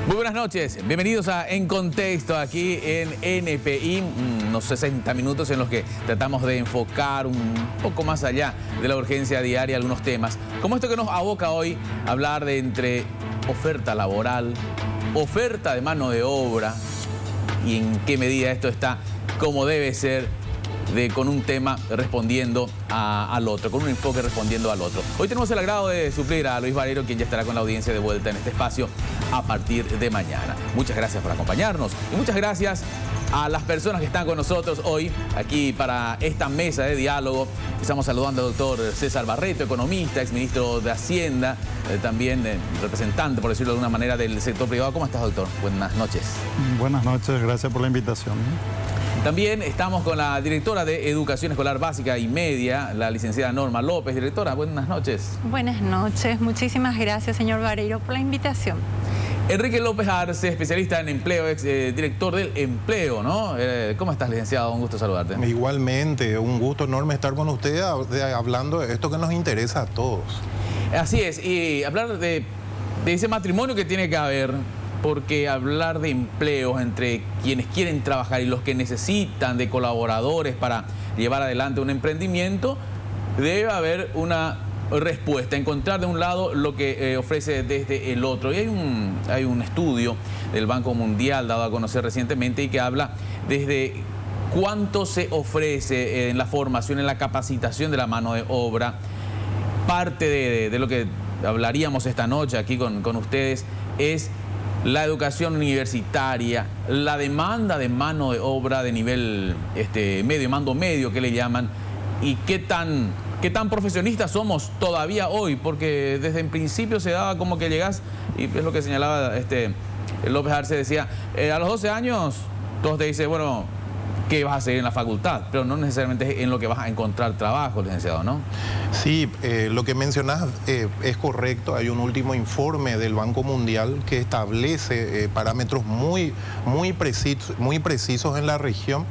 Muy buenas noches, bienvenidos a En Contexto aquí en NPI, unos 60 minutos en los que tratamos de enfocar un poco más allá de la urgencia diaria algunos temas, como esto que nos aboca hoy a hablar de entre oferta laboral, oferta de mano de obra y en qué medida esto está como debe ser, con un tema respondiendo al otro, con un enfoque respondiendo al otro. Hoy tenemos el agrado de suplir a Luis Barreiro, quien ya estará con la audiencia de vuelta en este espacio a partir de mañana. Muchas gracias por acompañarnos y muchas gracias a las personas que están con nosotros hoy aquí para esta mesa de diálogo. Estamos saludando al doctor César Barreto, economista, exministro de Hacienda, también representante, por decirlo de alguna manera, del sector privado. ¿Cómo estás, doctor? Buenas noches. Buenas noches, gracias por la invitación. También estamos con la directora de Educación Escolar Básica y Media, la licenciada Norma López. Directora, buenas noches. Buenas noches, muchísimas gracias, señor Barreiro, por la invitación. Enrique López Arce, especialista en empleo, ex director del empleo, ¿no? ¿Cómo estás, licenciado? Un gusto saludarte. Igualmente, un gusto enorme estar con usted hablando de esto que nos interesa a todos. Así es, y hablar de ese matrimonio que tiene que haber, porque hablar de empleos entre quienes quieren trabajar y los que necesitan de colaboradores para llevar adelante un emprendimiento, debe haber una respuesta, encontrar de un lado lo que ofrece desde el otro. Y hay un estudio del Banco Mundial dado a conocer recientemente y que habla desde cuánto se ofrece en la formación, en la capacitación de la mano de obra. Parte de lo que hablaríamos esta noche aquí con ustedes es la educación universitaria, la demanda de mano de obra de nivel medio, mando medio que le llaman, y qué tan profesionistas somos todavía hoy, porque desde en principio se daba como que llegás, y es lo que señalaba López Arce, decía, a los 12 años todos te dicen, bueno, ¿qué vas a seguir en la facultad? Pero no necesariamente en lo que vas a encontrar trabajo, licenciado, ¿no? Sí, lo que mencionás es correcto. Hay un último informe del Banco Mundial que establece parámetros muy precisos en la región.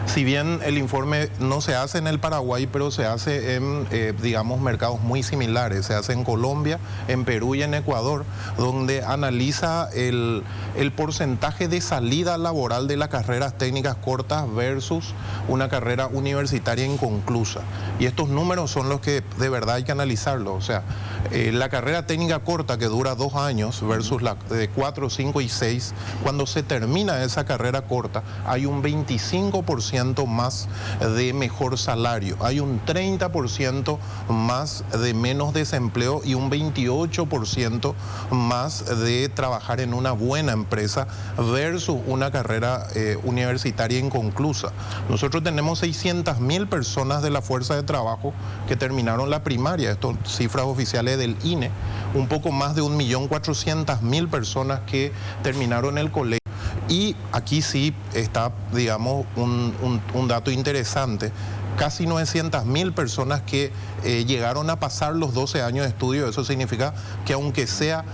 Si bien el informe no se hace en el Paraguay, pero se hace en, digamos, mercados muy similares. Se hace en Colombia, en Perú y en Ecuador, donde analiza el porcentaje de salida laboral de las carreras técnicas cortas versus una carrera universitaria inconclusa. Y estos números son los que de verdad hay que analizarlo. O sea, la carrera técnica corta que dura 2 años versus la de 4, 5 y 6, cuando se termina esa carrera corta, hay un 25% más de mejor salario, hay un 30% más de menos desempleo y un 28% más de trabajar en una buena empresa versus una carrera universitaria inconclusa. Nosotros tenemos 600.000 personas de la fuerza de trabajo que terminaron la primaria, estas cifras oficiales del INE, un poco más de 1.400.000 personas que terminaron el colegio. Y aquí sí está, digamos, un dato interesante. Casi 900.000 personas que llegaron a pasar los 12 años de estudio. Eso significa que aunque sea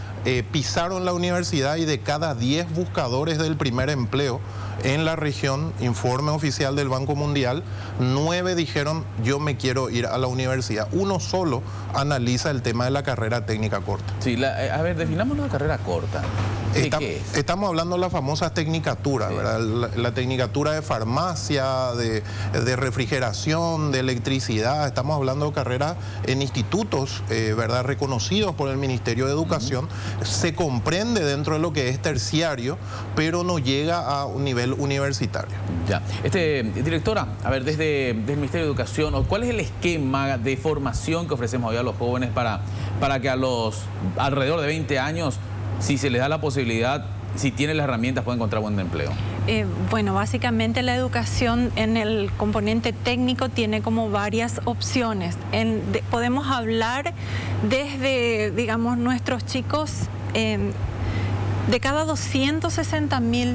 pisaron la universidad, y de cada 10 buscadores del primer empleo en la región, informe oficial del Banco Mundial, 9 dijeron yo me quiero ir a la universidad. Uno solo analiza el tema de la carrera técnica corta. Sí, a ver, definamos la carrera corta. ¿Qué es? Estamos hablando de las famosas tecnicaturas, sí, ¿verdad? La tecnicatura de farmacia, de refrigeración, de electricidad. Estamos hablando de carreras en institutos, ¿verdad?, reconocidos por el Ministerio de Educación. Se comprende dentro de lo que es terciario, pero no llega a un nivel universitario. Ya. Directora, a ver, desde el Ministerio de Educación, ¿cuál es el esquema de formación que ofrecemos hoy a los jóvenes para que a los alrededor de 20 años, si se les da la posibilidad, si tienen las herramientas, pueden encontrar buen empleo? Bueno, básicamente la educación en el componente técnico tiene como varias opciones. Podemos hablar desde, digamos, nuestros chicos, de cada 260.000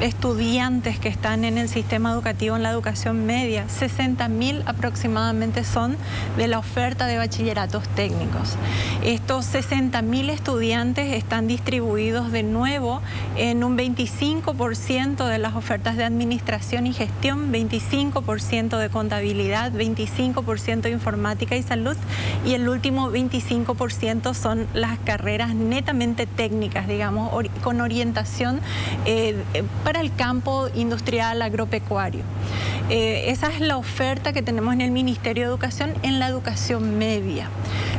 estudiantes que están en el sistema educativo, en la educación media, 60.000 aproximadamente son de la oferta de bachilleratos técnicos. Estos 60.000 estudiantes están distribuidos de nuevo en un 25% de las ofertas de administración y gestión, 25% de contabilidad, 25% de informática y salud, y el último 25% son las carreras netamente técnicas, digamos, con orientación para el campo industrial agropecuario. Esa es la oferta que tenemos en el Ministerio de Educación en la educación media.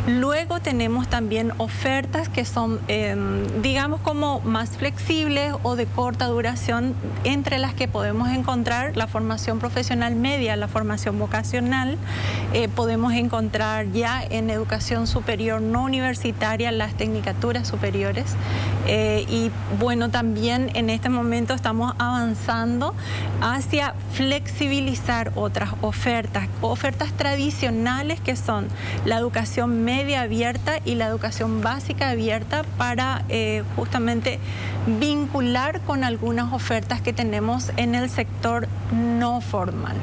Luego tenemos también ofertas que son, digamos, como más flexibles o de corta duración, entre las que podemos encontrar la formación profesional media, la formación vocacional. Podemos encontrar ya en educación superior no universitaria las tecnicaturas superiores. Y bueno, también en este momento estamos avanzando hacia flexibilizar otras ofertas tradicionales, que son la educación media abierta y la educación básica abierta, para justamente vincular con algunas ofertas que tenemos en el sector no formal.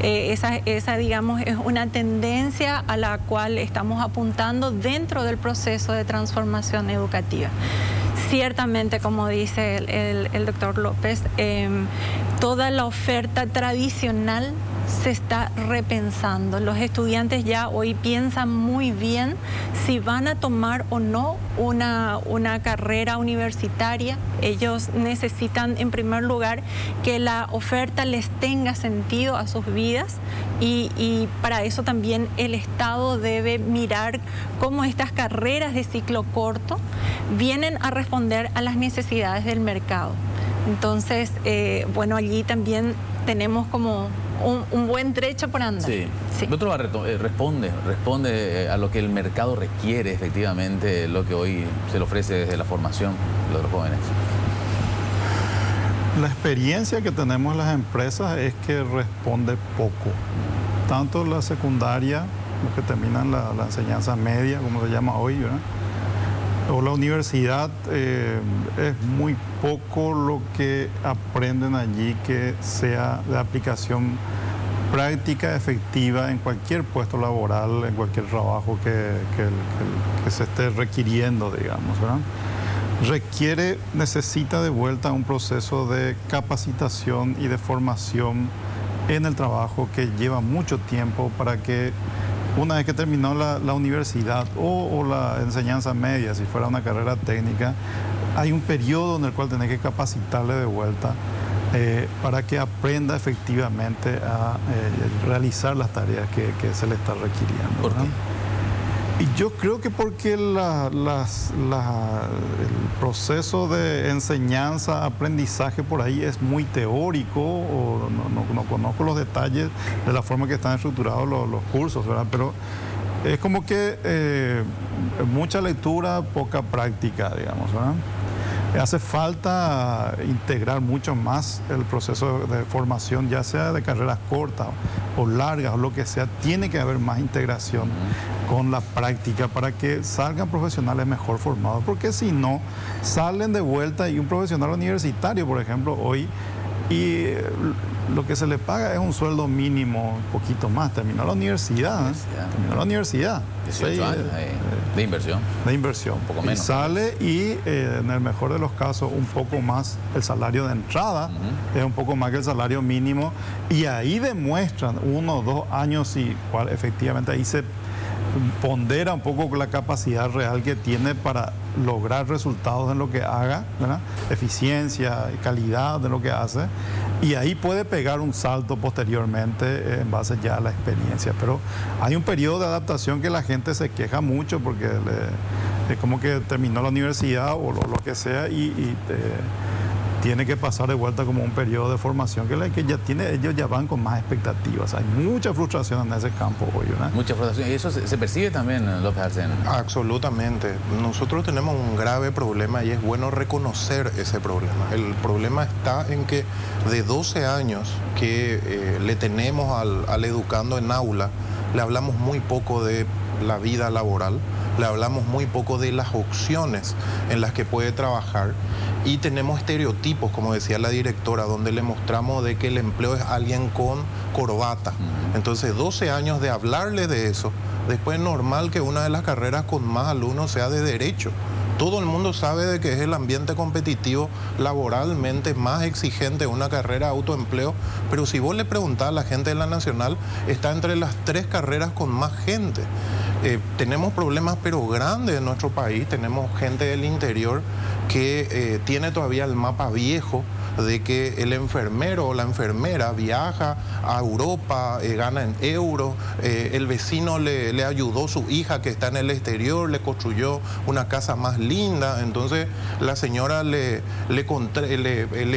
Esa, digamos, es una tendencia a la cual estamos apuntando dentro del proceso de transformación educativa. Ciertamente, como dice el doctor López, toda la oferta tradicional se está repensando. Los estudiantes ya hoy piensan muy bien si van a tomar o no una carrera universitaria. Ellos necesitan, en primer lugar, que la oferta les tenga sentido a sus vidas, y para eso también el Estado debe mirar cómo estas carreras de ciclo corto vienen a responder a las necesidades del mercado. Entonces, bueno, allí también tenemos como un buen trecho por andar. Sí. Sí. Doctor Barreto, responde a lo que el mercado requiere, efectivamente, lo que hoy se le ofrece desde la formación de los jóvenes. La experiencia que tenemos en las empresas es que responde poco. Tanto la secundaria, los que terminan la enseñanza media, como se llama hoy, ¿verdad?, o la universidad, es muy poco lo que aprenden allí que sea de aplicación práctica efectiva en cualquier puesto laboral, en cualquier trabajo que se esté requiriendo, digamos, ¿verdad? Necesita de vuelta un proceso de capacitación y de formación en el trabajo que lleva mucho tiempo, para que una vez que terminó la universidad o la enseñanza media, si fuera una carrera técnica, hay un periodo en el cual tenés que capacitarle de vuelta para que aprenda efectivamente a realizar las tareas que se le está requiriendo. ¿Por qué? Y yo creo que porque el proceso de enseñanza, aprendizaje por ahí es muy teórico, o no conozco los detalles de la forma que están estructurados los cursos, ¿verdad? Pero es como que mucha lectura, poca práctica, digamos, ¿verdad? Hace falta integrar mucho más el proceso de formación, ya sea de carreras cortas o largas o lo que sea. Tiene que haber más integración con la práctica para que salgan profesionales mejor formados, porque si no, salen de vuelta, y un profesional universitario, por ejemplo, hoy, y lo que se le paga es un sueldo mínimo, un poquito más. Terminó la universidad. 18 años de inversión. De inversión. Un poco menos. Y sale, y en el mejor de los casos, un poco más el salario de entrada, es un poco más que el salario mínimo, y ahí demuestran 1 o 2 años y cuál efectivamente ahí se pondera un poco la capacidad real que tiene para lograr resultados en lo que haga, ¿verdad? Eficiencia y calidad de lo que hace, y ahí puede pegar un salto posteriormente en base ya a la experiencia. Pero hay un periodo de adaptación que la gente se queja mucho, porque es como que terminó la universidad o lo que sea, y tiene que pasar de vuelta como un periodo de formación que ellos ya van con más expectativas. Hay mucha frustración en ese campo hoy, ¿verdad? Mucha frustración. Y eso se percibe también, López Arcena. Absolutamente. Nosotros tenemos un grave problema, y es bueno reconocer ese problema. El problema está en que de 12 años que le tenemos al educando en aula, le hablamos muy poco de la vida laboral, le hablamos muy poco de las opciones en las que puede trabajar, y tenemos estereotipos, como decía la directora, donde le mostramos de que el empleo es alguien con corbata. Entonces 12 años de hablarle de eso, después es normal que una de las carreras con más alumnos sea de Derecho. Todo el mundo sabe de que es el ambiente competitivo laboralmente más exigente, una carrera de autoempleo, pero si vos le preguntás a la gente de la Nacional, está entre las 3 carreras con más gente. Tenemos problemas pero grandes en nuestro país, tenemos gente del interior que tiene todavía el mapa viejo de que el enfermero o la enfermera viaja a Europa, gana en euros, el vecino le ayudó, su hija que está en el exterior, le construyó una casa más linda, entonces la señora le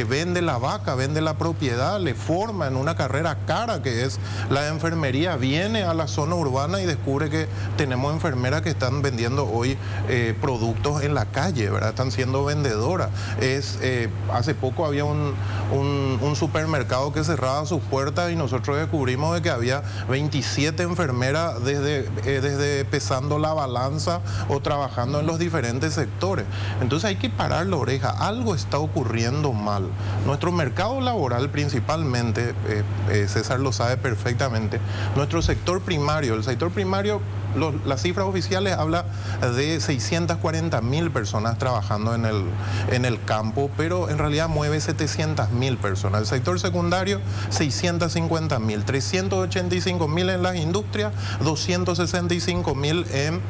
vende la vaca, vende la propiedad, le forma en una carrera cara que es la enfermería, viene a la zona urbana y descubre que tenemos enfermeras que están vendiendo hoy productos en la calle, ¿verdad? Están siendo vendedoras. Hace poco había un supermercado que cerraba sus puertas y nosotros descubrimos de que había 27 enfermeras desde pesando la balanza o trabajando en los diferentes sectores. Entonces hay que parar la oreja, algo está ocurriendo mal. Nuestro mercado laboral principalmente, César lo sabe perfectamente, nuestro sector primario, el sector primario, las cifras oficiales habla de 640.000 personas trabajando en el campo, pero en realidad mueve 700.000 personas. El sector secundario, 650.000, 385.000 en las industrias, 265.000 en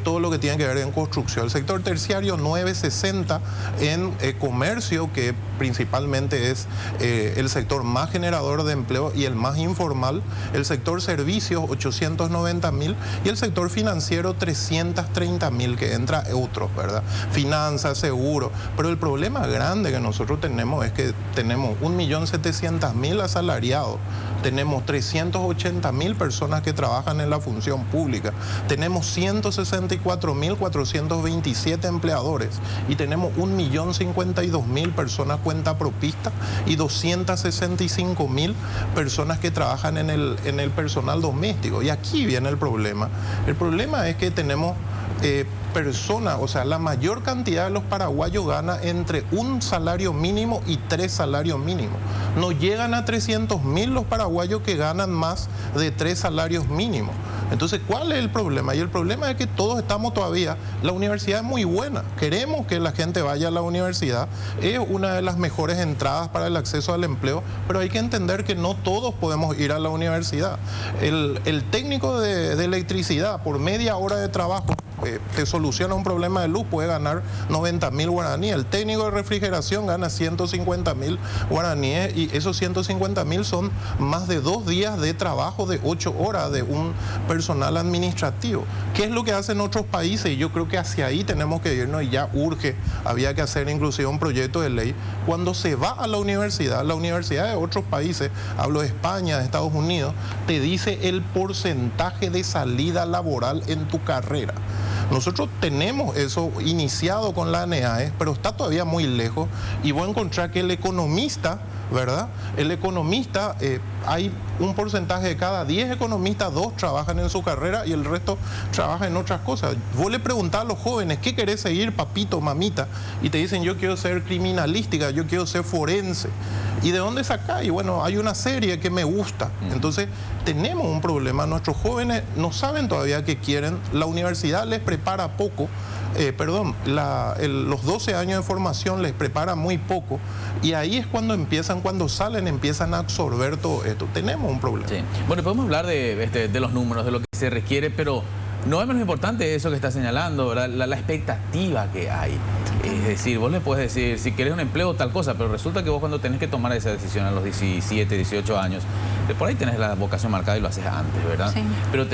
todo lo que tiene que ver en construcción. El sector terciario, 960 en comercio, que principalmente es el sector más generador de empleo y el más informal. El sector servicios, 890.000, y el sector financiero, 330.000, que entra otros, ¿verdad? Finanzas, seguro. Pero el problema grande que nosotros tenemos es que tenemos 1.700.000 asalariados, tenemos 380.000 personas que trabajan en la función pública, tenemos 164.427 empleadores y tenemos 1.052.000 personas cuentapropistas y 265.000 personas que trabajan en el personal doméstico. Y aquí viene el problema. El problema es que tenemos personas, o sea, la mayor cantidad de los paraguayos gana entre un salario mínimo y 3 salarios mínimos. No llegan a 300.000 los paraguayos que ganan más de 3 salarios mínimos. Entonces, ¿cuál es el problema? Y el problema es que todos estamos todavía, la universidad es muy buena, queremos que la gente vaya a la universidad, es una de las mejores entradas para el acceso al empleo, pero hay que entender que no todos podemos ir a la universidad. El técnico de electricidad, por media hora de trabajo, te soluciona un problema de luz, puede ganar 90.000 guaraníes. El técnico de refrigeración gana 150.000 guaraníes y esos 150.000 son más de 2 días de trabajo de 8 horas de un personal administrativo. ¿Qué es lo que hacen otros países? Y yo creo que hacia ahí tenemos que irnos y ya urge, había que hacer inclusive un proyecto de ley. Cuando se va a la universidad de otros países, hablo de España, de Estados Unidos, te dice el porcentaje de salida laboral en tu carrera. Nosotros tenemos eso iniciado con la ANEAE, pero está todavía muy lejos y voy a encontrar que el economista, ¿verdad? El economista, hay un porcentaje de cada 10 economistas, 2 trabajan en su carrera y el resto trabaja en otras cosas. Vos le preguntás a los jóvenes, ¿qué querés seguir, papito, mamita? Y te dicen, yo quiero ser criminalística, yo quiero ser forense. ¿Y de dónde sacás? Y bueno, hay una serie que me gusta. Entonces, tenemos un problema. Nuestros jóvenes no saben todavía qué quieren. La universidad les prepara poco. Los 12 años de formación les prepara muy poco. Y ahí es cuando salen, empiezan a absorber todo esto. Tenemos un problema. Sí. Bueno, podemos hablar de los números, de lo que se requiere, pero no es menos importante eso que está señalando, ¿verdad? La expectativa que hay. Es decir, vos le puedes decir, si querés un empleo, tal cosa, pero resulta que vos cuando tenés que tomar esa decisión a los 17, 18 años, por ahí tenés la vocación marcada y lo haces antes, ¿verdad? Sí. Pero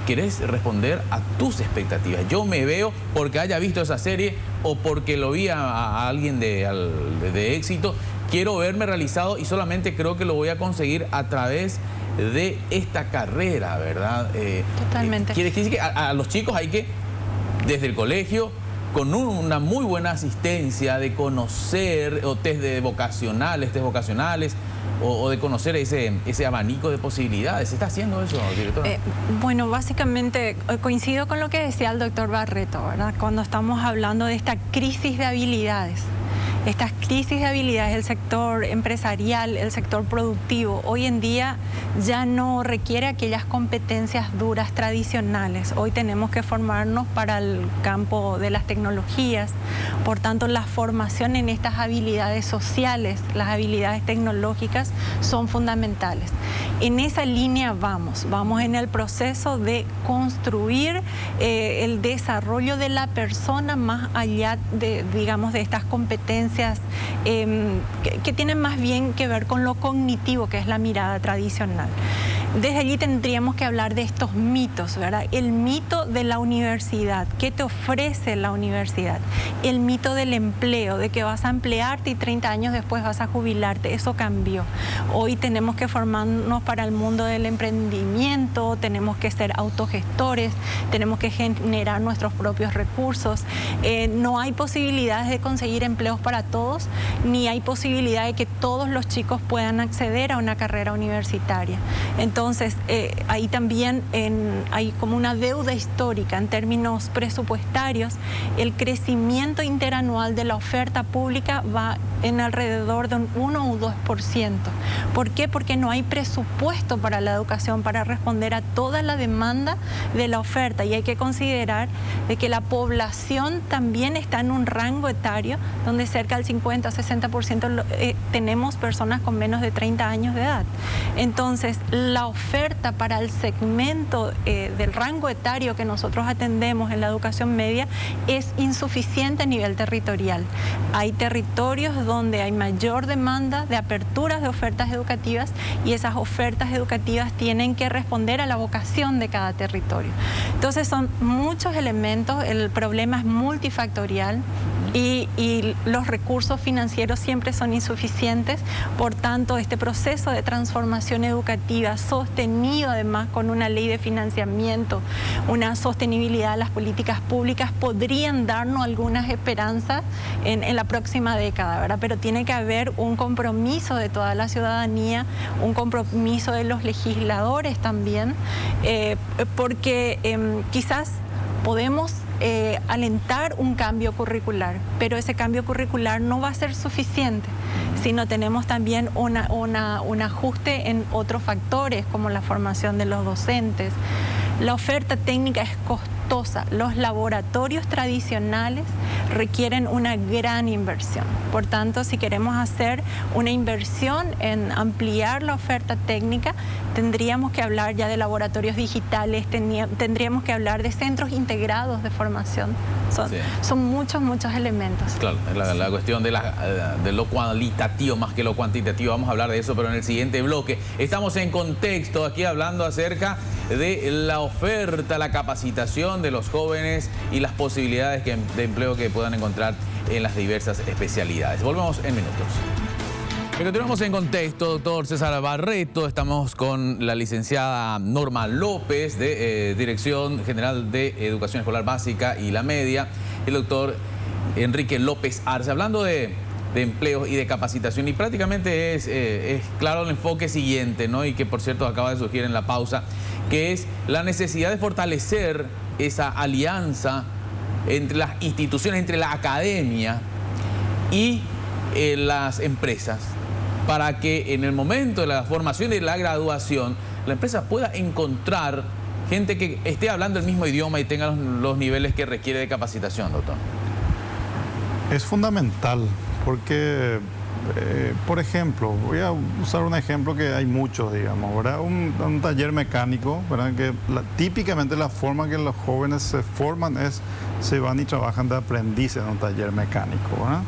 querés responder a tus expectativas. Yo me veo porque haya visto esa serie o porque lo vi a alguien de éxito, quiero verme realizado y solamente creo que lo voy a conseguir a través de esta carrera, ¿verdad? Totalmente. Quiere decir que a los chicos hay que, desde el colegio, con una muy buena asistencia de conocer, o test vocacionales, o de conocer ese abanico de posibilidades. ¿Se está haciendo eso, directora? Bueno, básicamente coincido con lo que decía el doctor Barreto, ¿verdad? Cuando estamos hablando de esta crisis de habilidades. estas crisis de habilidades del sector empresarial, el sector productivo, hoy en día ya no requiere aquellas competencias duras tradicionales. Hoy tenemos que formarnos para el campo de las tecnologías, por tanto la formación en estas habilidades sociales, las habilidades tecnológicas son fundamentales. En esa línea vamos en el proceso de construir el desarrollo de la persona más allá de, digamos, de estas competencias que tienen más bien que ver con lo cognitivo, que es la mirada tradicional. Desde allí tendríamos que hablar de estos mitos, ¿verdad? El mito de la universidad, ¿qué te ofrece la universidad? El mito del empleo, de que vas a emplearte y 30 años después vas a jubilarte, eso cambió. Hoy tenemos que formarnos para el mundo del emprendimiento, tenemos que ser autogestores, tenemos que generar nuestros propios recursos. No hay posibilidades de conseguir empleos para todos, ni hay posibilidad de que todos los chicos puedan acceder a una carrera universitaria. Entonces, ahí también hay como una deuda histórica en términos presupuestarios. El crecimiento interanual de la oferta pública va en alrededor de un 1 o 2%. ¿Por qué? Porque no hay presupuesto para la educación para responder a toda la demanda de la oferta, y hay que considerar de que la población también está en un rango etario donde cerca del 50-60% tenemos personas con menos de 30 años de edad. Entonces, la oferta para el segmento del rango etario que nosotros atendemos en la educación media es insuficiente a nivel territorial. Hay territorios donde hay mayor demanda de aperturas de ofertas educativas, y esas ofertas educativas tienen que responder a la vocación de cada territorio. Entonces son muchos elementos, el problema es multifactorial y los recursos financieros siempre son insuficientes. Por tanto, este proceso de transformación educativa sostenido además con una ley de financiamiento, una sostenibilidad de las políticas públicas, podrían darnos algunas esperanzas en la próxima década, ¿verdad? Pero tiene que haber un compromiso de toda la ciudadanía, un compromiso de los legisladores también, porque quizás podemos alentar un cambio curricular, pero ese cambio curricular no va a ser suficiente, sino tenemos también un ajuste en otros factores, como la formación de los docentes. La oferta técnica es costosa. Los laboratorios tradicionales requieren una gran inversión. Por tanto, si queremos hacer una inversión en ampliar la oferta técnica, tendríamos que hablar ya de laboratorios digitales, tendríamos que hablar de centros integrados de formación. Son muchos elementos. Claro, la cuestión de lo cualitativo más que lo cuantitativo, vamos a hablar de eso, pero en el siguiente bloque. Estamos en contexto aquí hablando acerca de la oferta, la capacitación de los jóvenes y las posibilidades de empleo que puedan encontrar en las diversas especialidades. Volvemos en minutos. Continuamos en contexto, doctor César Barreto. Estamos con la licenciada Norma López, de Dirección General de Educación Escolar Básica y la Media, y el doctor Enrique López Arce, hablando de empleos y de capacitación. Y prácticamente es claro el enfoque siguiente, ¿no? Y que, por cierto, acaba de surgir en la pausa, que es la necesidad de fortalecer esa alianza entre las instituciones, entre la academia y las empresas, para que en el momento de la formación y de la graduación la empresa pueda encontrar gente que esté hablando el mismo idioma y tenga los niveles que requiere de capacitación, doctor. Es fundamental porque, por ejemplo, voy a usar un ejemplo que hay muchos, digamos, ¿verdad? Un taller mecánico, ¿verdad? Que típicamente la forma que los jóvenes se forman es, se van y trabajan de aprendiz en un taller mecánico, ¿verdad?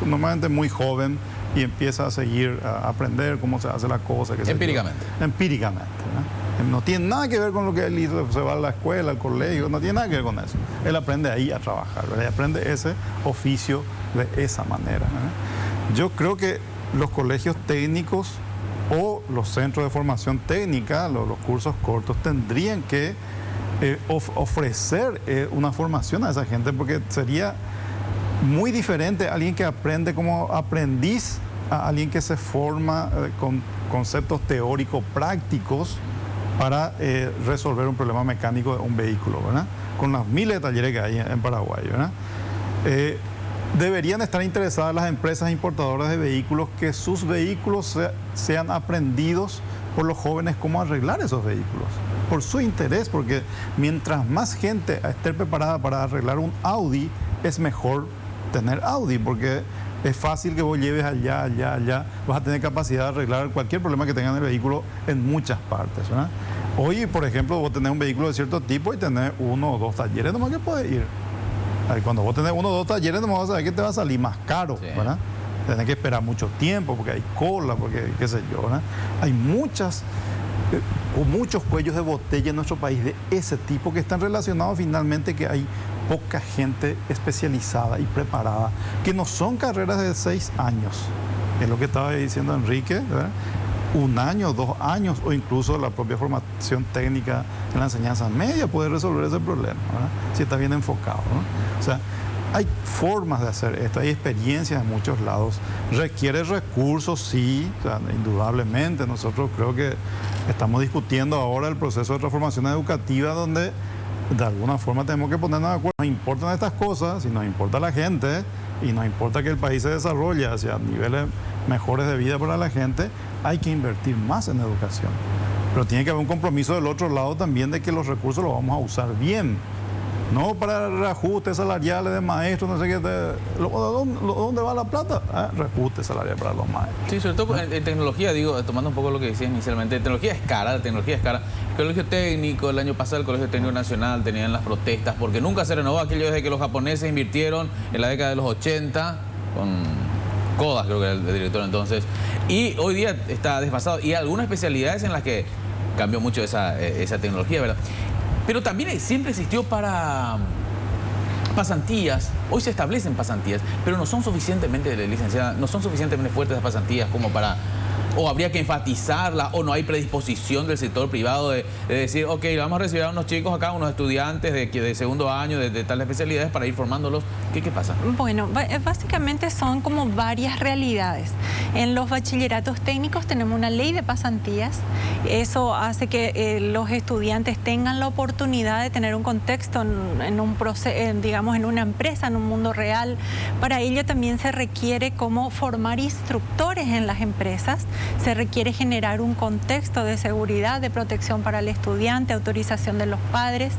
Normalmente muy joven, y empieza a seguir, a aprender cómo se hace la cosa. Empíricamente. Empíricamente, ¿no? No tiene nada que ver con lo que él hizo, se va a la escuela, al colegio, no tiene nada que ver con eso. Él aprende ahí a trabajar, ¿verdad? Y aprende ese oficio de esa manera, ¿verdad? Yo creo que los colegios técnicos o los centros de formación técnica, los cursos cortos, tendrían que ofrecer una formación a esa gente, porque sería muy diferente a alguien que aprende como aprendiz a alguien que se forma con conceptos teóricos prácticos para resolver un problema mecánico de un vehículo, ¿verdad? Con las miles de talleres que hay en Paraguay, ¿verdad? Deberían estar interesadas las empresas importadoras de vehículos que sus vehículos sean aprendidos por los jóvenes cómo arreglar esos vehículos, por su interés, porque mientras más gente esté preparada para arreglar un Audi, es mejor tener Audi, porque es fácil que vos lleves allá, vas a tener capacidad de arreglar cualquier problema que tenga en el vehículo en muchas partes, ¿verdad? Hoy, por ejemplo, vos tenés un vehículo de cierto tipo y tenés 1 o 2 talleres nomás que puedes ir. Cuando vos tenés 1 o 2 talleres, no vas a saber que te va a salir más caro, sí, ¿verdad? Tenés que esperar mucho tiempo porque hay cola, porque qué sé yo, ¿verdad? Hay muchos cuellos de botella en nuestro país de ese tipo que están relacionados finalmente que hay poca gente especializada y preparada, que no son carreras de 6 años, es lo que estaba diciendo Enrique, ¿verdad? 1 año, 2 años o incluso la propia formación técnica en la enseñanza media puede resolver ese problema, ¿verdad? Si está bien enfocado, ¿no? O sea, hay formas de hacer esto, hay experiencias en muchos lados, requiere recursos, sí, o sea, indudablemente. Nosotros creo que estamos discutiendo ahora el proceso de transformación educativa donde de alguna forma tenemos que ponernos de acuerdo. Nos importan estas cosas, si nos importa la gente y nos importa que el país se desarrolle hacia niveles mejores de vida para la gente, hay que invertir más en educación. Pero tiene que haber un compromiso del otro lado también de que los recursos los vamos a usar bien. No para reajustes salariales de maestros, no sé qué. ¿Dónde va la plata? Reajuste salarial para los maestros. Sí, sobre todo en tecnología, digo, tomando un poco lo que decías inicialmente, la tecnología es cara. El Colegio Técnico, el año pasado el Colegio Técnico Nacional tenían las protestas porque nunca se renovó aquello desde que los japoneses invirtieron en la década de los 80 con Kodas, creo que era el director entonces, y hoy día está desfasado. Y algunas especialidades en las que cambió mucho esa tecnología, ¿verdad? Pero también siempre existió para pasantías. Hoy se establecen pasantías, pero no son suficientemente licenciadas, no son suficientemente fuertes las pasantías como para... O habría que enfatizarla, o no hay predisposición del sector privado de decir, ok, vamos a recibir a unos chicos acá, unos estudiantes de segundo año de tales especialidades para ir formándolos. ¿Qué pasa? Bueno, básicamente son como varias realidades. En los bachilleratos técnicos tenemos una ley de pasantías. Eso hace que los estudiantes tengan la oportunidad de tener un contexto en un proceso, digamos, en una empresa, en un mundo real. Para ello también se requiere como formar instructores en las empresas. Se requiere generar un contexto de seguridad, de protección para el estudiante, autorización de los padres.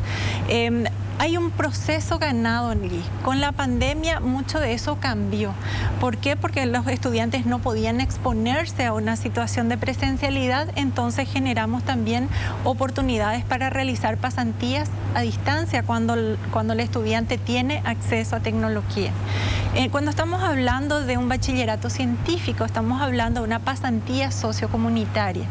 Hay un proceso ganado allí. Con la pandemia mucho de eso cambió. ¿Por qué? Porque los estudiantes no podían exponerse a una situación de presencialidad, entonces generamos también oportunidades para realizar pasantías a distancia cuando el estudiante tiene acceso a tecnología. Cuando estamos hablando de un bachillerato científico, estamos hablando de una pasantía sociocomunitaria.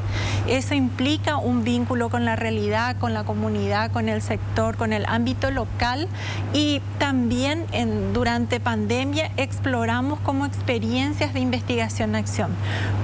Eso implica un vínculo con la realidad, con la comunidad, con el sector, con el ámbito local, y también durante pandemia exploramos como experiencias de investigación-acción,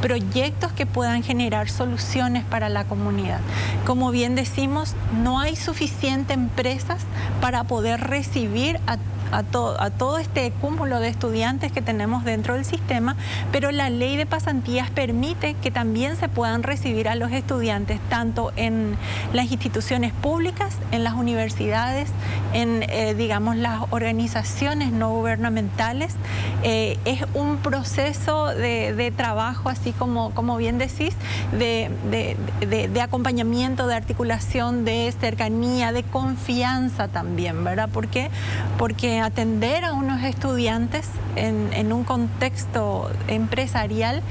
proyectos que puedan generar soluciones para la comunidad. Como bien decimos, no hay suficientes empresas para poder recibir a todo este cúmulo de estudiantes que tenemos dentro del sistema, pero la ley de pasantías permite que también se puedan recibir a los estudiantes tanto en las instituciones públicas, en las universidades, en digamos las organizaciones no gubernamentales. Es un proceso de trabajo, así como bien decís, de acompañamiento, de articulación, de cercanía, de confianza también, ¿verdad? ¿Por qué? Porque atender a unos estudiantes en un contexto empresarial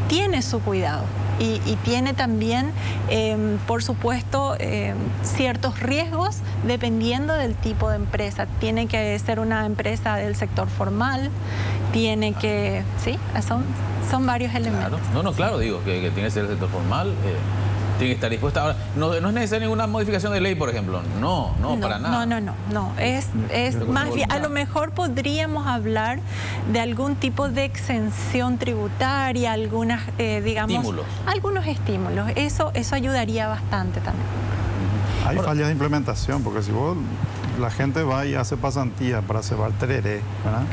tiene su cuidado y tiene también, por supuesto, ciertos riesgos dependiendo del tipo de empresa. Tiene que ser una empresa del sector formal, tiene que... Sí, son varios elementos. Claro. Claro, digo, que tiene que ser el sector formal. Tiene que estar dispuesta. Ahora, no es necesaria ninguna modificación de ley, por ejemplo. No, para nada. No. Es más bien, a lo mejor podríamos hablar de algún tipo de exención tributaria, algunas, digamos... Estímulos. Algunos estímulos. Eso ayudaría bastante también. Hay fallas de implementación, porque si la gente va y hace pasantía para cebar tereré, ¿verdad?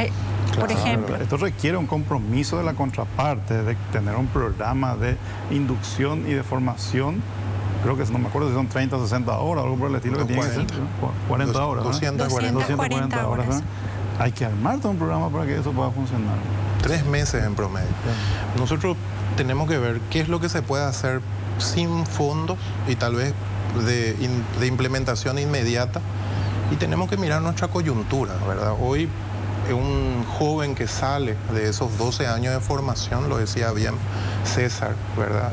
Por ejemplo. Esto requiere un compromiso de la contraparte, de tener un programa de inducción y de formación. Creo que no me acuerdo si son 30 o 60 horas, algo por el estilo que tiene que ser. 40 horas. 240 240 horas. hay que armar todo un programa para que eso pueda funcionar. 3 meses en promedio. Nosotros tenemos que ver qué es lo que se puede hacer sin fondos y tal vez de implementación inmediata, y tenemos que mirar nuestra coyuntura, ¿verdad? Hoy un joven que sale de esos 12 años de formación, lo decía bien César, ¿verdad?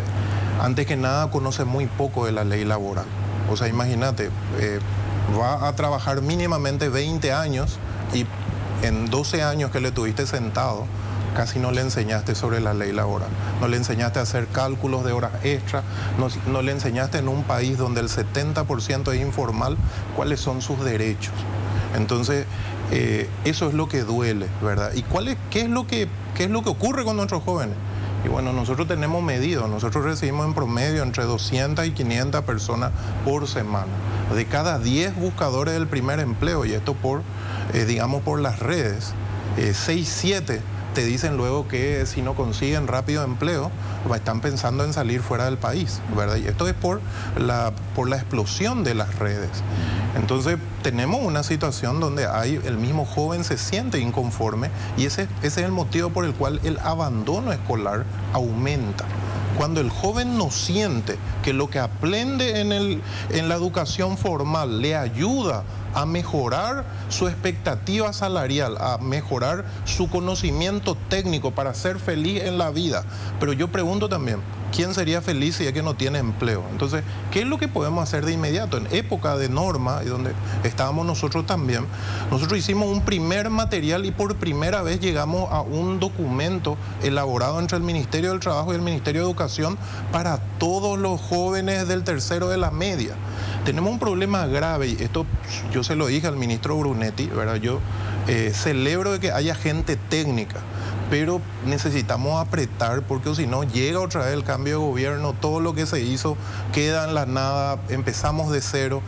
Antes que nada conoce muy poco de la ley laboral. O sea, imagínate, va a trabajar mínimamente 20 años y en 12 años que le tuviste sentado, casi no le enseñaste sobre la ley laboral. No le enseñaste a hacer cálculos de horas extra, no le enseñaste en un país donde el 70% es informal cuáles son sus derechos. Entonces, eso es lo que duele, ¿verdad? ¿Y qué es lo que ocurre con nuestros jóvenes? Y bueno, nosotros tenemos medido, nosotros recibimos en promedio entre 200 y 500 personas por semana. De cada 10 buscadores del primer empleo, y esto por las redes, 6, 7 te dicen luego que si no consiguen rápido empleo, están pensando en salir fuera del país, ¿verdad? Y esto es por la explosión de las redes. Entonces, tenemos una situación donde el mismo joven se siente inconforme, y ese es el motivo por el cual el abandono escolar aumenta. Cuando el joven no siente que lo que aprende en la educación formal le ayuda a mejorar su expectativa salarial, a mejorar su conocimiento técnico para ser feliz en la vida. Pero yo pregunto también, ¿quién sería feliz si es que no tiene empleo? Entonces, ¿qué es lo que podemos hacer de inmediato? En época de Norma, y donde estábamos nosotros también, nosotros hicimos un primer material y por primera vez llegamos a un documento elaborado entre el Ministerio del Trabajo y el Ministerio de Educación para todos los jóvenes del tercero de la media. Tenemos un problema grave, y esto yo se lo dije al ministro Brunetti, ¿verdad? Yo celebro de que haya gente técnica, pero necesitamos apretar, porque si no llega otra vez el cambio de gobierno, todo lo que se hizo queda en la nada, empezamos de cero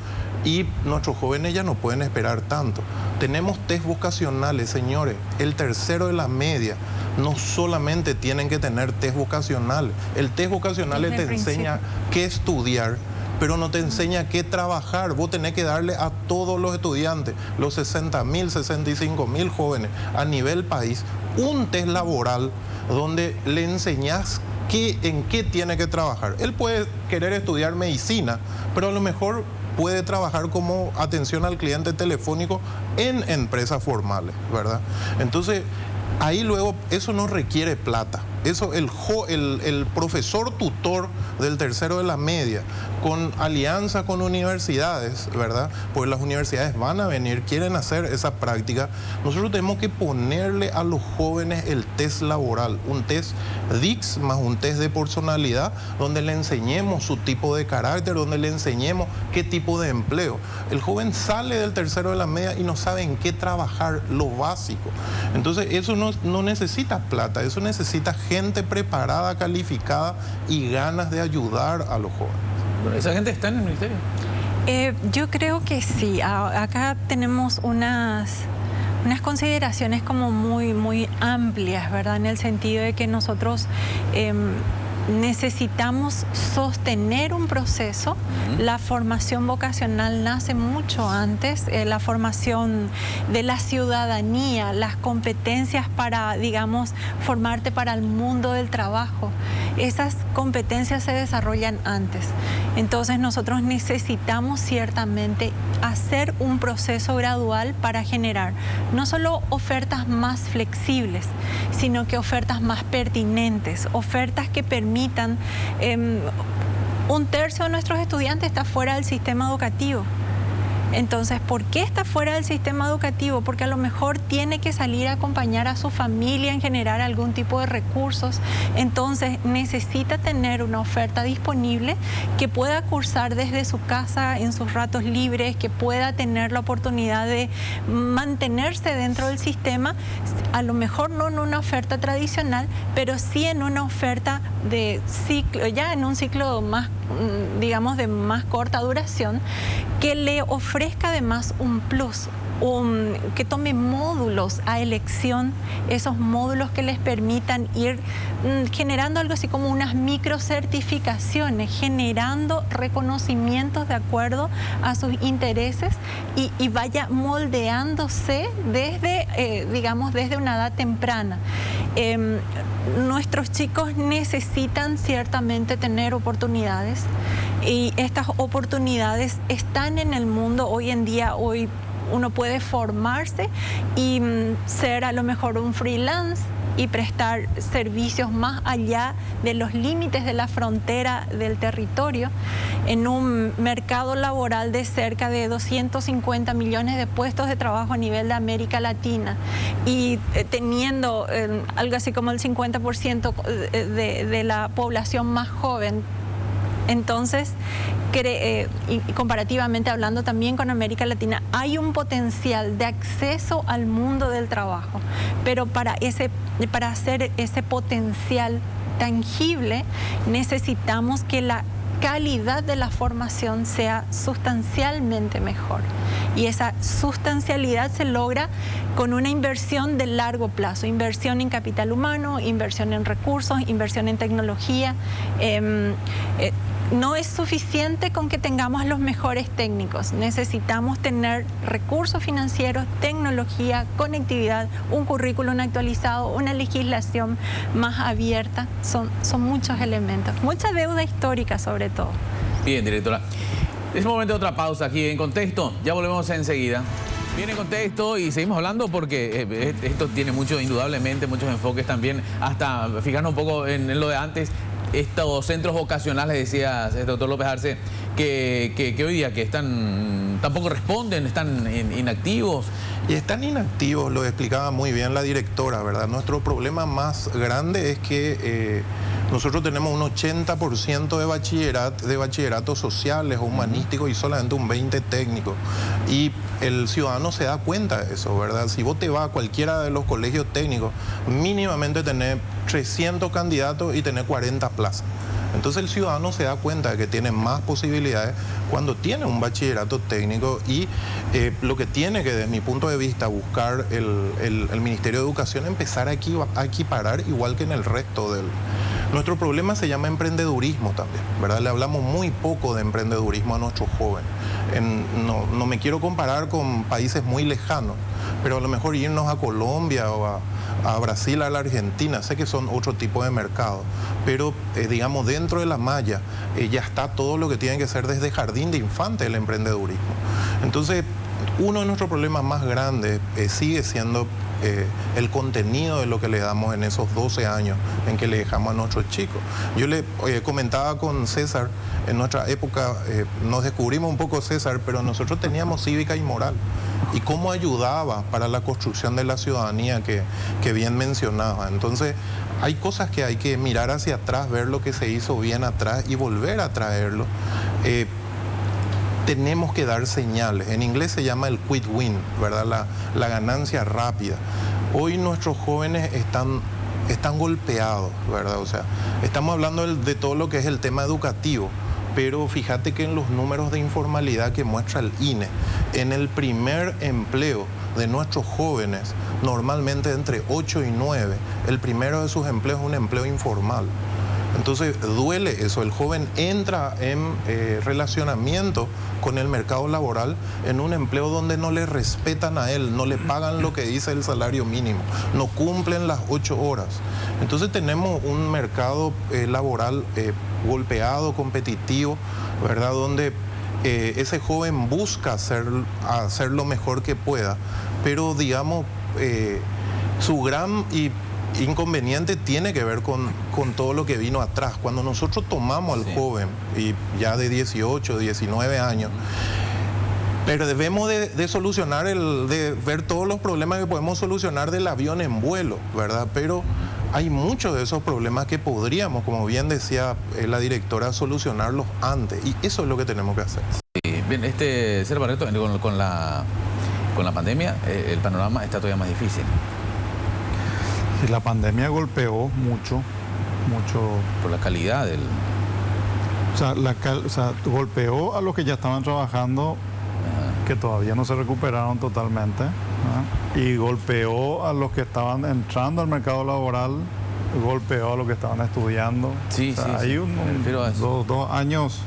y nuestros jóvenes ya no pueden esperar tanto. Tenemos test vocacionales, señores, el tercero de la media. No solamente tienen que tener test vocacional, el test vocacional te enseña qué estudiar, pero no te enseña qué trabajar. Vos tenés que darle a todos los estudiantes, los 60.000, 65.000 jóvenes a nivel país, un test laboral donde le enseñás en qué tiene que trabajar. Él puede querer estudiar medicina, pero a lo mejor puede trabajar como atención al cliente telefónico en empresas formales, ¿verdad? Entonces, ahí luego eso no requiere plata. Eso el profesor tutor del tercero de la media, con alianza con universidades, ¿verdad? Pues las universidades van a venir, quieren hacer esa práctica. Nosotros tenemos que ponerle a los jóvenes el test laboral, un test DICS más un test de personalidad, donde le enseñemos su tipo de carácter, donde le enseñemos qué tipo de empleo. El joven sale del tercero de la media y no sabe en qué trabajar, lo básico. Entonces eso no necesita plata, eso necesita gente preparada, calificada y ganas de ayudar a los jóvenes. Pero ¿esa gente está en el ministerio? Yo creo que sí. Acá tenemos unas consideraciones como muy amplias, ¿verdad? En el sentido de que nosotros necesitamos sostener un proceso. La formación vocacional nace mucho antes, la formación de la ciudadanía, las competencias para, digamos, formarte para el mundo del trabajo. Esas competencias se desarrollan antes. Entonces nosotros necesitamos ciertamente hacer un proceso gradual para generar no solo ofertas más flexibles, sino que ofertas más pertinentes, ofertas que permitan. Un tercio de nuestros estudiantes está fuera del sistema educativo. Entonces, ¿por qué está fuera del sistema educativo? Porque a lo mejor tiene que salir a acompañar a su familia en generar algún tipo de recursos. Entonces, necesita tener una oferta disponible que pueda cursar desde su casa en sus ratos libres, que pueda tener la oportunidad de mantenerse dentro del sistema, a lo mejor no en una oferta tradicional, pero sí en una oferta de ciclo, ya en un ciclo más, digamos, de más corta duración, que le ofrezca además un plus, que tome módulos a elección, esos módulos que les permitan ir generando algo así como unas microcertificaciones, generando reconocimientos de acuerdo a sus intereses y vaya moldeándose desde, digamos, desde una edad temprana. Nuestros chicos necesitan ciertamente tener oportunidades y estas oportunidades están en el mundo hoy en día. Hoy uno puede formarse y ser a lo mejor un freelance y prestar servicios más allá de los límites de la frontera del territorio en un mercado laboral de cerca de 250 millones de puestos de trabajo a nivel de América Latina y teniendo algo así como el 50% de la población más joven. Entonces, y comparativamente hablando también con América Latina, hay un potencial de acceso al mundo del trabajo, pero para hacer ese potencial tangible necesitamos que la calidad de la formación sea sustancialmente mejor. Y esa sustancialidad se logra con una inversión de largo plazo, inversión en capital humano, inversión en recursos, inversión en tecnología. No es suficiente con que tengamos los mejores técnicos, necesitamos tener recursos financieros, tecnología, conectividad, un currículum actualizado, una legislación más abierta, son muchos elementos, mucha deuda histórica sobre todo. Bien, directora. Es momento de otra pausa aquí en Contexto, ya volvemos enseguida. Viene Contexto y seguimos hablando porque esto tiene indudablemente muchos enfoques también, hasta fijarnos un poco en lo de antes. Estos centros vocacionales, decía el doctor López Arce, que hoy día que tampoco responden, están inactivos. Y están inactivos, lo explicaba muy bien la directora, ¿verdad? Nuestro problema más grande es que nosotros tenemos un 80% de bachilleratos sociales o humanísticos y solamente un 20% técnico. Y el ciudadano se da cuenta de eso, ¿verdad? Si vos te vas a cualquiera de los colegios técnicos, mínimamente tenés 300 candidatos y tenés 40 plazas. Entonces el ciudadano se da cuenta de que tiene más posibilidades cuando tiene un bachillerato técnico y lo que tiene que, desde mi punto de vista, buscar el Ministerio de Educación, empezar a equiparar igual que en el resto del... Nuestro problema se llama emprendedurismo también, ¿verdad? Le hablamos muy poco de emprendedurismo a nuestros jóvenes. No me quiero comparar con países muy lejanos, pero a lo mejor irnos a Colombia o a Brasil, a la Argentina, sé que son otro tipo de mercado, pero digamos dentro de la malla ya está todo lo que tiene que ser desde jardín de infante el emprendedurismo. Entonces, uno de nuestros problemas más grandes sigue siendo el contenido de lo que le damos en esos 12 años en que le dejamos a nuestros chicos. Yo le comentaba con César, en nuestra época nos descubrimos un poco César, pero nosotros teníamos cívica y moral. Y cómo ayudaba para la construcción de la ciudadanía que bien mencionaba. Entonces, hay cosas que hay que mirar hacia atrás, ver lo que se hizo bien atrás y volver a traerlo. Tenemos que dar señales. En inglés se llama el quick win, ¿verdad? La ganancia rápida. Hoy nuestros jóvenes están golpeados, ¿verdad? O sea, estamos hablando de todo lo que es el tema educativo, pero fíjate que en los números de informalidad que muestra el INE, en el primer empleo de nuestros jóvenes, normalmente entre 8 y 9, el primero de sus empleos es un empleo informal. Entonces duele eso, el joven entra en relacionamiento con el mercado laboral en un empleo donde no le respetan a él, no le pagan lo que dice el salario mínimo, no cumplen las 8 horas. Entonces tenemos un mercado laboral golpeado, competitivo, ¿verdad? Donde ese joven busca hacer lo mejor que pueda, pero digamos, su gran inconveniente tiene que ver con todo lo que vino atrás. Cuando nosotros tomamos al joven, y ya de 18, 19 años, pero debemos de solucionar, de ver todos los problemas que podemos solucionar del avión en vuelo, ¿verdad? Pero hay muchos de esos problemas que podríamos, como bien decía la directora, solucionarlos antes, y eso es lo que tenemos que hacer. Sí, bien, César Barreto, con la pandemia, el panorama está todavía más difícil. Sí, la pandemia golpeó mucho. Por la calidad del... O sea, golpeó a los que ya estaban trabajando, que todavía no se recuperaron totalmente, y golpeó a los que estaban entrando al mercado laboral golpeó a los que estaban estudiando. Sí, O sea, sí, hay sí, me refiero a eso. dos años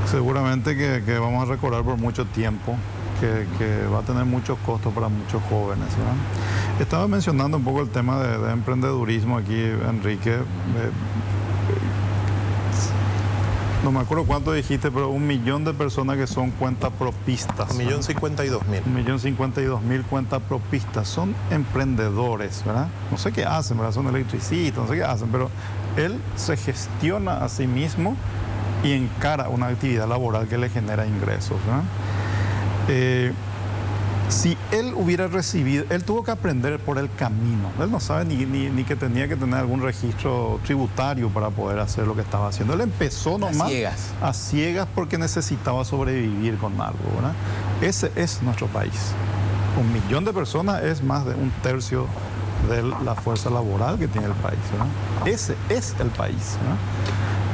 seguramente que vamos a recordar por mucho tiempo, que va a tener muchos costos para muchos jóvenes, ¿verdad? Estaba mencionando un poco el tema de emprendedurismo aquí, Enrique. No me acuerdo cuánto dijiste, pero 1 millón de personas que son cuentapropistas. 1.052.000. 1.052.000 cuentapropistas. Son emprendedores, ¿verdad? No sé qué hacen, ¿verdad? Son electricistas, no sé qué hacen, pero él se gestiona a sí mismo y encara una actividad laboral que le genera ingresos, ¿verdad? Si él hubiera recibido, él tuvo que aprender por el camino. Él no sabe ni que tenía que tener algún registro tributario para poder hacer lo que estaba haciendo. Él empezó nomás a ciegas porque necesitaba sobrevivir con algo, ¿verdad? Ese es nuestro país. 1 millón de personas es más de 1/3 de la fuerza laboral que tiene el país, ¿verdad? Ese es el país, ¿verdad?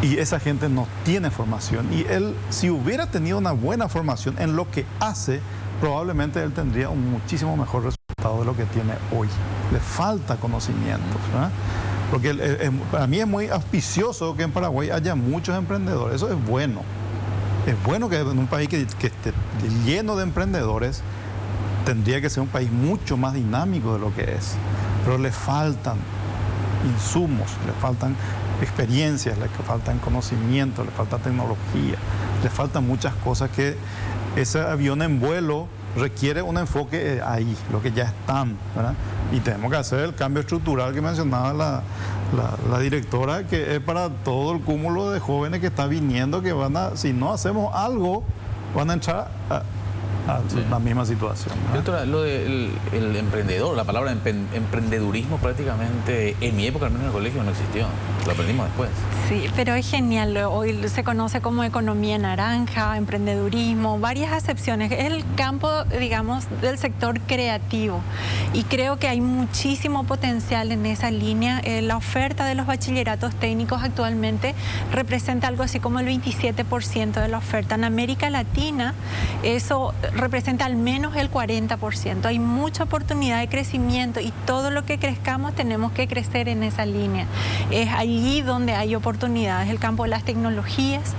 Y esa gente no tiene formación. Y él, si hubiera tenido una buena formación en lo que hace, probablemente él tendría un muchísimo mejor resultado de lo que tiene hoy. Le falta conocimientos, ¿verdad? Porque para mí es muy auspicioso que en Paraguay haya muchos emprendedores. Eso es bueno. Es bueno que en un país que esté lleno de emprendedores, tendría que ser un país mucho más dinámico de lo que es. Pero le faltan insumos, le faltan experiencias, le faltan conocimientos, le falta tecnología, le faltan muchas cosas que ese avión en vuelo requiere un enfoque ahí, lo que ya están, ¿verdad? Y tenemos que hacer el cambio estructural que mencionaba la directora, que es para todo el cúmulo de jóvenes que está viniendo, que si no hacemos algo, van a entrar a la misma situación, ¿no? Y otra, lo del el emprendedor, la palabra emprendedurismo prácticamente en mi época, al menos en el colegio, no existió. Lo aprendimos después. Sí, pero es genial. Hoy se conoce como economía naranja, emprendedurismo, varias acepciones. Es el campo, digamos, del sector creativo. Y creo que hay muchísimo potencial en esa línea. La oferta de los bachilleratos técnicos actualmente representa algo así como el 27% de la oferta. En América Latina, eso representa al menos el 40%. Hay mucha oportunidad de crecimiento y todo lo que crezcamos tenemos que crecer en esa línea. Es allí donde hay oportunidades, el campo de las tecnologías.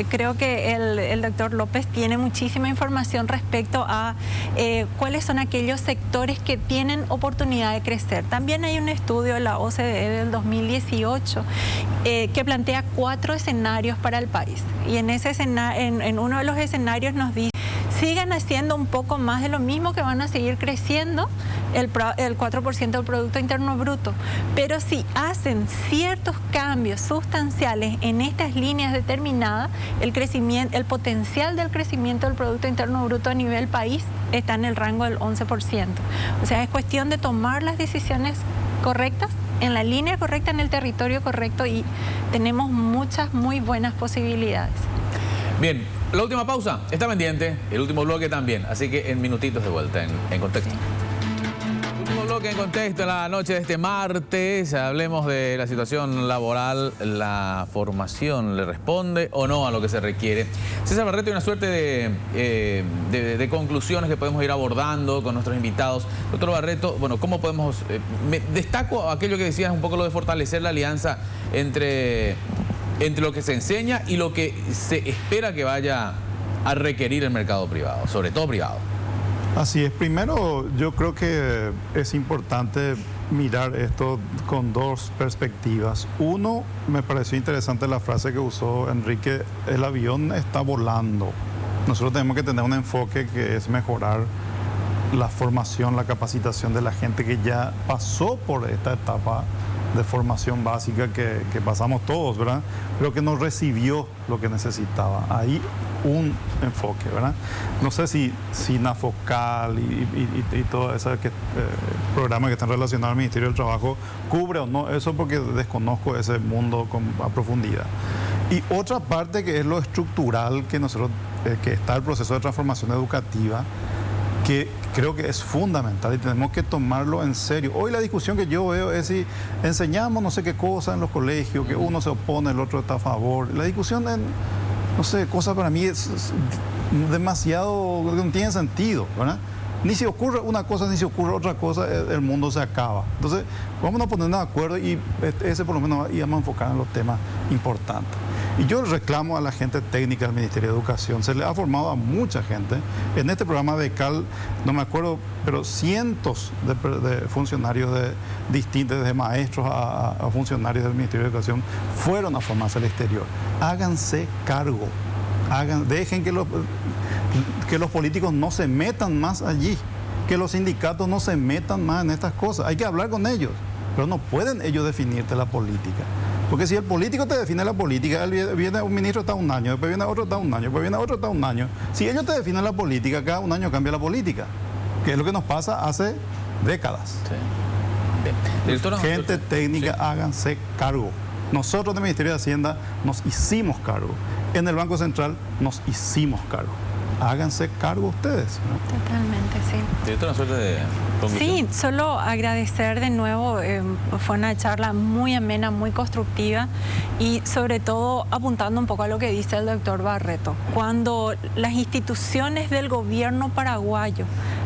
Creo que el doctor López tiene muchísima información respecto a cuáles son aquellos sectores que tienen oportunidad de crecer. También hay un estudio de la OCDE del 2018 que plantea 4 escenarios para el país. Y en uno de los escenarios nos dice: sigan haciendo un poco más de lo mismo, que van a seguir creciendo el 4% del Producto Interno Bruto. Pero si hacen ciertos cambios sustanciales en estas líneas determinadas, el potencial del crecimiento del Producto Interno Bruto a nivel país está en el rango del 11%. O sea, es cuestión de tomar las decisiones correctas, en la línea correcta, en el territorio correcto, y tenemos muchas muy buenas posibilidades. Bien, la última pausa está pendiente, el último bloque también, así que en minutitos de vuelta en contexto. Sí. Último bloque en contexto en la noche de este martes. Hablemos de la situación laboral. ¿La formación le responde o no a lo que se requiere? César Barreto, hay una suerte de conclusiones que podemos ir abordando con nuestros invitados. Doctor Barreto, bueno, ¿cómo podemos...? Destaco aquello que decías, un poco lo de fortalecer la alianza entre lo que se enseña y lo que se espera que vaya a requerir el mercado privado, sobre todo privado. Así es. Primero, yo creo que es importante mirar esto con 2 perspectivas. Uno, me pareció interesante la frase que usó Enrique: el avión está volando. Nosotros tenemos que tener un enfoque que es mejorar la formación, la capacitación de la gente que ya pasó por esta etapa de formación básica que pasamos todos, ¿verdad? Pero que no recibió lo que necesitaba. Ahí un enfoque, ¿verdad? No sé si Nafocal y todo esos programas que están relacionados al Ministerio del Trabajo cubre o no eso, porque desconozco ese mundo a profundidad. Y otra parte que es lo estructural, que está el proceso de transformación educativa, que creo que es fundamental y tenemos que tomarlo en serio. Hoy la discusión que yo veo es si enseñamos no sé qué cosa en los colegios, que uno se opone, el otro está a favor. La discusión no sé, cosa para mí es demasiado, no tiene sentido, ¿verdad? ni si ocurre una cosa ni si ocurre otra cosa, el mundo se acaba. Entonces, vamos a ponernos de acuerdo y ese por lo menos íbamos a enfocar en los temas importantes. Y yo reclamo a la gente técnica del Ministerio de Educación, se le ha formado a mucha gente. En este programa Becal, no me acuerdo, pero cientos de funcionarios distintos, desde maestros a funcionarios del Ministerio de Educación, fueron a formarse al exterior. Háganse cargo, dejen que los políticos no se metan más allí, que los sindicatos no se metan más en estas cosas. Hay que hablar con ellos, pero no pueden ellos definirte la política. Porque si el político te define la política, viene un ministro está un año, después viene otro está un año, después viene otro está un año. Si ellos te definen la política, cada un año cambia la política, que es lo que nos pasa hace décadas. Sí. Gente técnica, sí. Háganse cargo. Nosotros del Ministerio de Hacienda nos hicimos cargo. En el Banco Central nos hicimos cargo. Háganse cargo ustedes, ¿no? Totalmente, sí. Directora, suerte de conclusión. Sí, solo agradecer de nuevo, fue una charla muy amena, muy constructiva y sobre todo apuntando un poco a lo que dice el doctor Barreto. Cuando las instituciones del gobierno paraguayo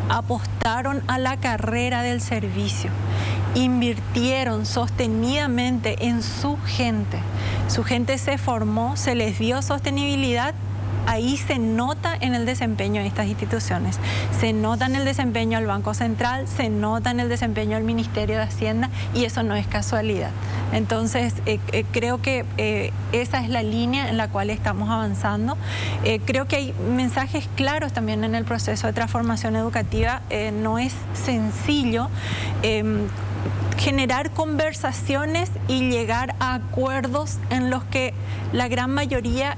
apostaron a la carrera del servicio, invirtieron sostenidamente en su gente se formó, se les dio sostenibilidad. Ahí se nota en el desempeño de estas instituciones, se nota en el desempeño del Banco Central, se nota en el desempeño del Ministerio de Hacienda y eso no es casualidad. Entonces, creo que esa es la línea en la cual estamos avanzando. Creo que hay mensajes claros también en el proceso de transformación educativa. No es sencillo generar conversaciones y llegar a acuerdos en los que la gran mayoría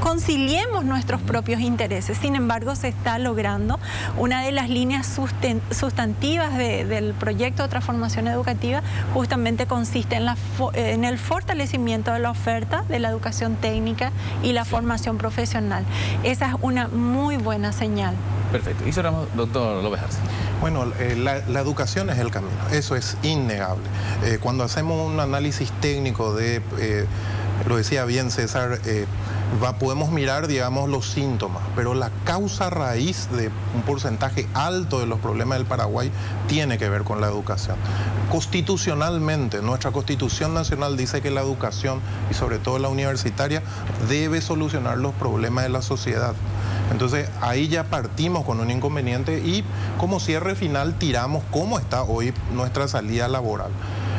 conciliemos nuestros propios intereses. Sin embargo, se está logrando. Una de las líneas sustantivas del proyecto de transformación educativa justamente consiste en el fortalecimiento de la oferta de la educación técnica y la formación profesional. Esa es una muy buena señal. Perfecto. Y cerramos, doctor López Arce. Bueno, la educación es el camino, eso es innegable. Cuando hacemos un análisis técnico lo decía bien César, podemos mirar, digamos, los síntomas, pero la causa raíz de un porcentaje alto de los problemas del Paraguay tiene que ver con la educación. Constitucionalmente, nuestra Constitución Nacional dice que la educación, y sobre todo la universitaria, debe solucionar los problemas de la sociedad. Entonces ahí ya partimos con un inconveniente y como cierre final tiramos cómo está hoy nuestra salida laboral.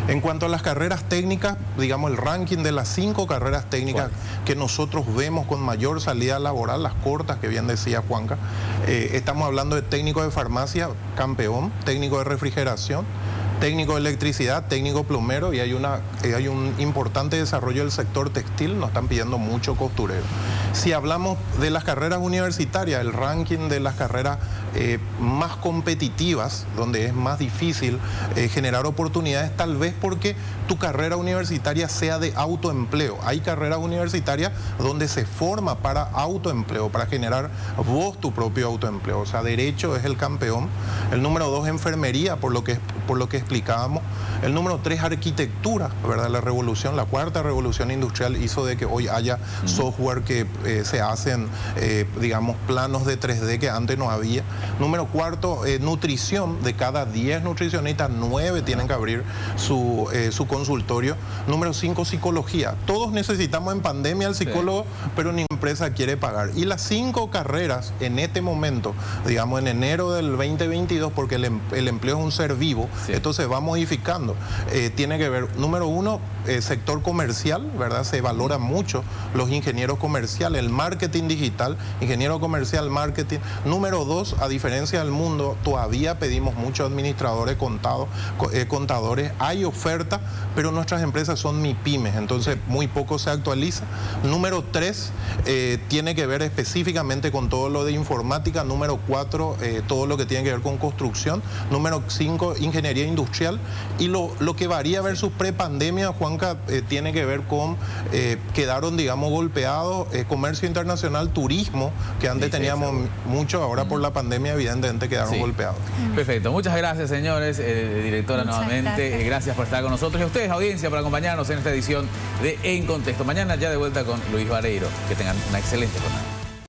En cuanto a las carreras técnicas, digamos el ranking de las 5 carreras técnicas que nosotros vemos con mayor salida laboral, las cortas que bien decía Juanca, estamos hablando de técnico de farmacia, campeón, técnico de refrigeración, técnico de electricidad, técnico plomero y hay un importante desarrollo del sector textil, nos están pidiendo mucho costurero. Si hablamos de las carreras universitarias, el ranking de las carreras más competitivas, donde es más difícil generar oportunidades, tal vez porque tu carrera universitaria sea de autoempleo. Hay carreras universitarias donde se forma para autoempleo, para generar vos tu propio autoempleo. O sea, derecho es el campeón. El número 2, enfermería, por lo que explicábamos. El número 3, arquitectura, ¿verdad? La cuarta revolución industrial hizo de que hoy haya software que se hacen, digamos, planos de 3D que antes no había. Número 4, nutrición. De cada 10 nutricionistas, 9 tienen que abrir su consultorio. Número 5, psicología. Todos necesitamos en pandemia al psicólogo, pero ninguna empresa quiere pagar. Y las 5 carreras en este momento, digamos en enero del 2022, porque el empleo es un ser vivo, esto se va modificando. Tiene que ver, número 1, sector comercial, ¿verdad? Se valora mucho los ingenieros comerciales, el marketing digital, ingeniero comercial, marketing. Número 2, a diferencia del mundo, todavía pedimos muchos administradores, contadores. Hay oferta, pero nuestras empresas son MIPYMES, entonces muy poco se actualiza. Número 3, tiene que ver específicamente con todo lo de informática. Número 4, todo lo que tiene que ver con construcción. Número 5, ingeniería industrial. Y lo que varía versus prepandemia, Juanca, tiene que ver con quedaron, digamos, golpeados comercio internacional, turismo, que antes teníamos mucho, ahora por la pandemia evidentemente quedaron golpeados. Perfecto, muchas gracias señores, directora muchas nuevamente, gracias por estar con nosotros y a ustedes, audiencia, por acompañarnos en esta edición de En Contexto. Mañana ya de vuelta con Luis Vareiro, que tengan una excelente jornada.